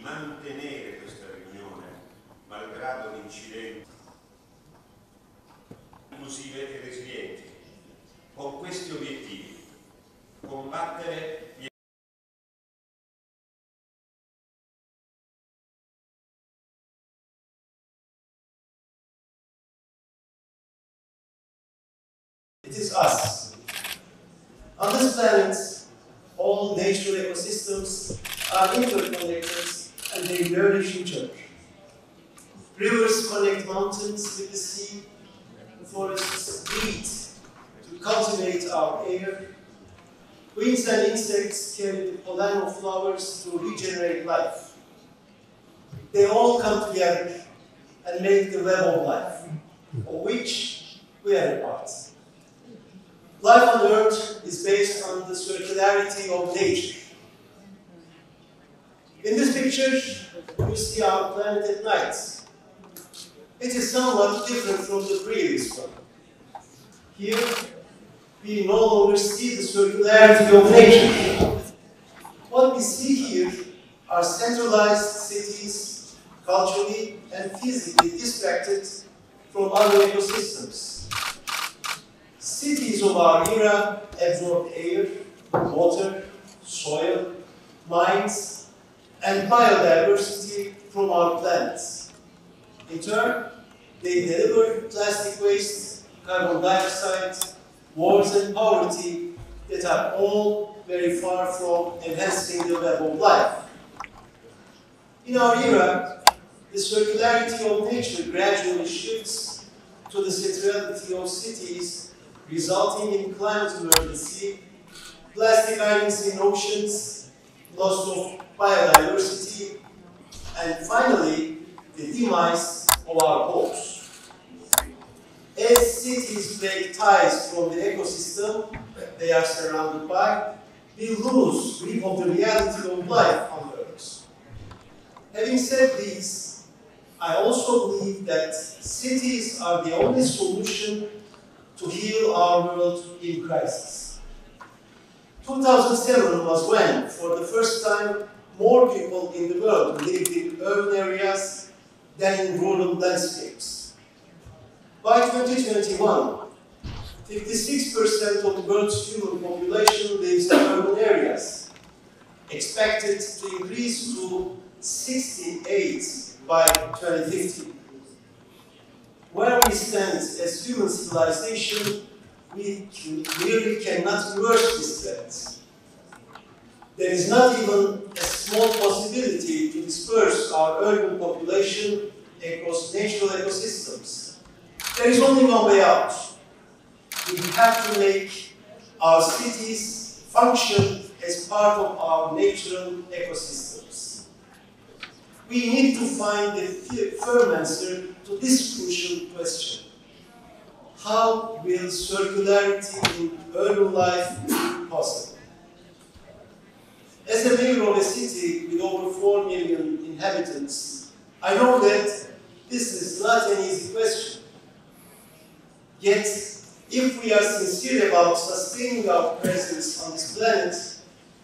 mantenere questa riunione malgrado l'incidente inclusive e resilienti, con questi obiettivi: combattere gli It is us. On this planet, all natural ecosystems are interconnected and they nourish each other. Rivers connect mountains with the sea, forests breathe to cultivate our air, winds and insects carry the pollen of flowers to regenerate life. They all come together and make the web of life, of which we are a part. Life on Earth is based on the circularity of nature. In this picture, you see our planet at night. It is somewhat different from the previous one. Here, we no longer see the circularity of nature. What we see here are centralized cities, culturally and physically distracted from other ecosystems. Cities of our era absorb air, water, soil, mines, and biodiversity from our planets. In turn, they deliver plastic waste, carbon dioxide, wars and poverty that are all very far from enhancing the web of life. In our era, the circularity of nature gradually shifts to the centrality of cities, resulting in climate emergency, plastic islands in oceans, loss of biodiversity, and finally, the demise of our poles. As cities break ties from the ecosystem they are surrounded by, we lose grip of the reality of life on Earth. Having said this, I also believe that cities are the only solution to heal our world in crisis. 2007 was when, for the first time, more people in the world lived in urban areas than in rural landscapes. By 2021, 56% of the world's human population lives in urban areas, expected to increase to 68 by 2050. Where we stand as human civilization, we really cannot reverse this trend. There is not even a small possibility to disperse our urban population across natural ecosystems. There is only one way out. We have to make our cities function as part of our natural ecosystems. We need to find a firm answer to this crucial question. How will circularity in urban life be possible? As a mayor of a city with over 4 million inhabitants, I know that this is not an easy question. Yet, if we are sincere about sustaining our presence on this planet,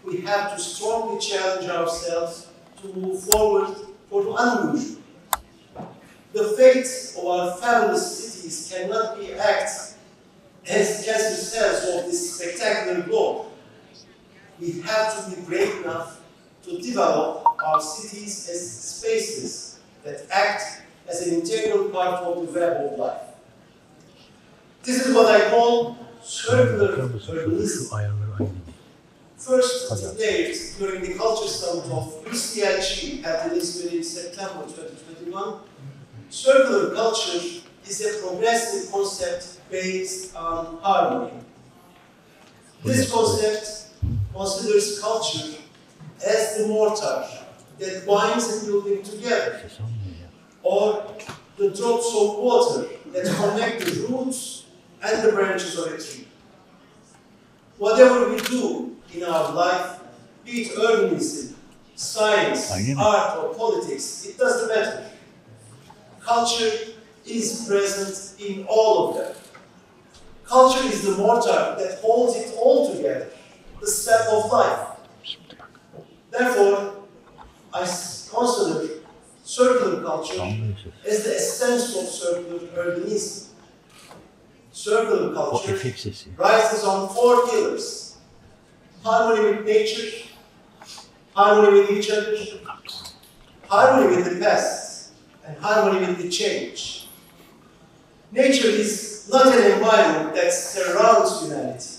we have to strongly challenge ourselves to move forward for the unusual. The fate of our fabulous cities cannot be acted as cancer cells of this spectacular globe. We have to be brave enough to develop our cities as spaces that act as an integral part of the web of life. This is what I call circular urbanism. First declared during the Culture Summit of İçin at Izmir in September 2021, circular culture is a progressive concept based on harmony. This concept considers culture as the mortar that binds a building together, or the drops of water that connect the roots and the branches of a tree. Whatever we do in our life, be it urbanism, science, art, or politics, it doesn't matter. Culture is present in all of them. Culture is the mortar that holds it all together, the step of life. Therefore, I consider circular culture as the essence of circular urbanism. Circular culture rises on 4 pillars: harmony with nature, harmony with each other, harmony with the past, and harmony with the change. Nature is not an environment that surrounds humanity.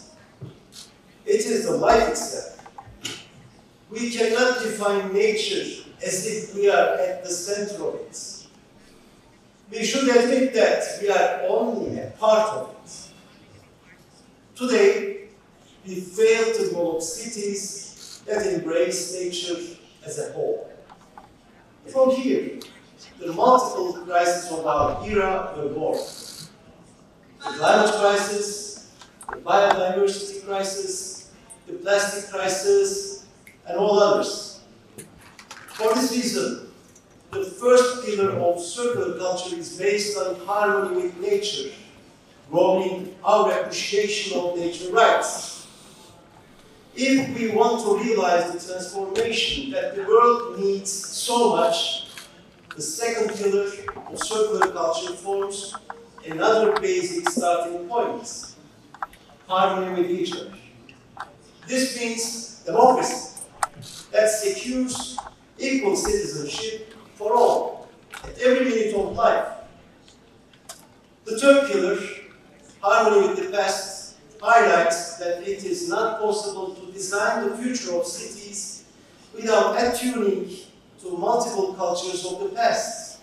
It is the life itself. We cannot define nature as if we are at the center of it. We should admit that we are only a part of it. Today, we fail to develop cities that embrace nature as a whole. From here, the multiple crises of our era were born. The climate crisis, the biodiversity crisis, the plastic crisis, and all others. For this reason, the first pillar of circular culture is based on harmony with nature, growing our appreciation of nature rights. If we want to realize the transformation that the world needs so much, the second pillar of circular culture forms another basic starting point: harmony with each other. This means democracy that secures equal citizenship for all at every minute of life. The third pillar, harmony with the past, highlights that it is not possible to design the future of cities without attuning to multiple cultures of the past.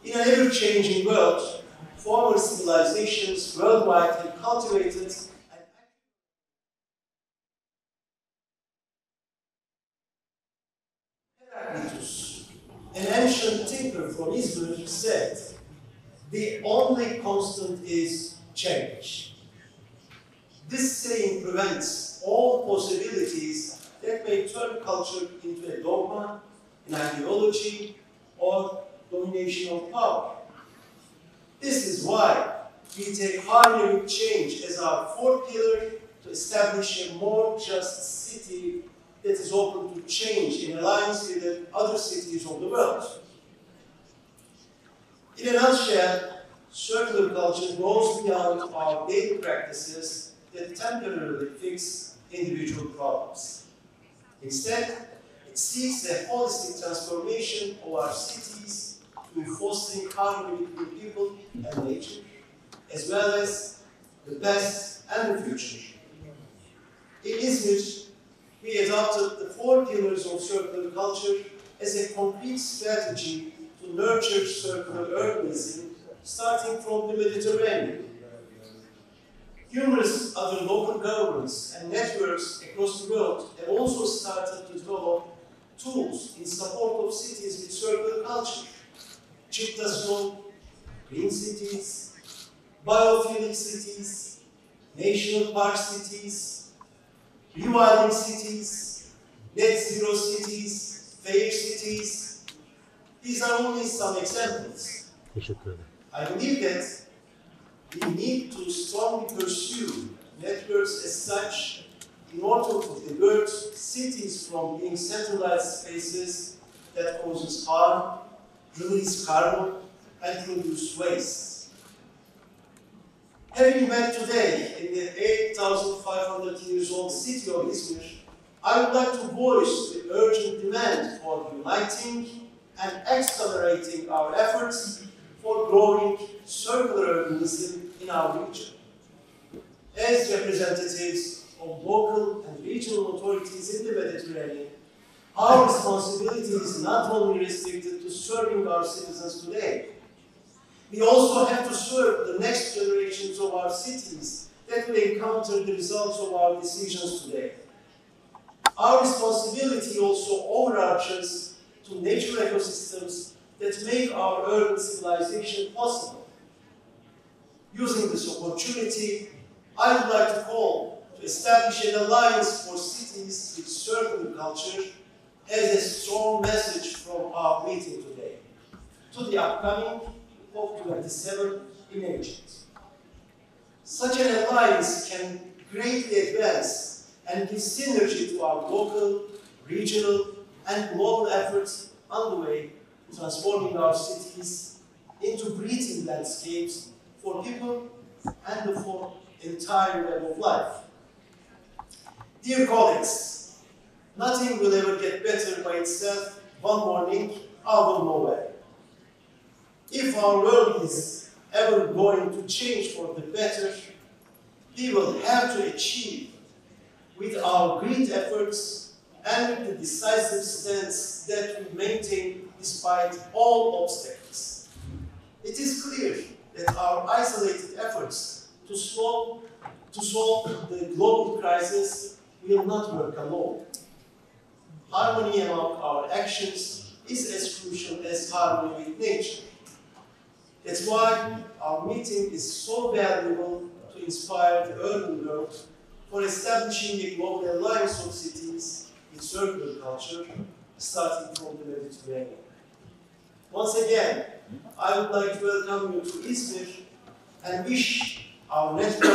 In an ever-changing world, former civilizations worldwide have cultivated an ancient thinker from Izmir said, "The only constant is change." This saying prevents all possibilities that may turn culture into a dogma, an ideology, or domination of power. This is why we take harmony with change as our fourth pillar to establish a more just city that is open to change in alliance with the other cities of the world. In a nutshell, circular culture goes beyond our daily practices that temporarily fix individual problems. Instead, it seeks a holistic transformation of our cities through fostering harmony between people and nature, as well as the past and the future. In Izmir, we adopted the 4 pillars of circular culture as a concrete strategy to nurture circular urbanism, starting from the Mediterranean. Numerous other local governments and networks across the world have also started to develop tools in support of cities with circular culture. Çağrısı, green cities, biophilic cities, national park cities, rewilding cities, net zero cities, fair cities. These are only some examples. I believe that we need to strongly pursue networks as such in order to divert cities from being centralized spaces that causes harm, release carbon, and produce waste. Having met today in the 8,500 years old city of Izmir, I would like to voice the urgent demand for uniting and accelerating our efforts for growing circular urbanism in our region. As representatives of local and regional authorities in the Mediterranean, our responsibility is not only restricted to serving our citizens today. We also have to serve the next generations of our cities that will encounter the results of our decisions today. Our responsibility also overarches to nature ecosystems that make our urban civilization possible. Using this opportunity, I would like to call to establish an alliance for cities with circular culture as a strong message from our meeting today to the upcoming COP27 in Egypt. Such an alliance can greatly advance and give synergy to our local, regional, and global efforts underway transforming our cities into breathing landscapes for people and for entire web of life. Dear colleagues, nothing will ever get better by itself one morning out of nowhere. If our world is ever going to change for the better, we will have to achieve with our great efforts and with the decisive stance that we maintain despite all obstacles. It is clear that our isolated efforts to solve the global crisis will not work alone. Harmony among our actions is as crucial as harmony with nature. That's why our meeting is so valuable to inspire the urban world for establishing a global alliance of cities with circular culture, starting from the Mediterranean. Once again, I would like to welcome you to Izmir and wish our network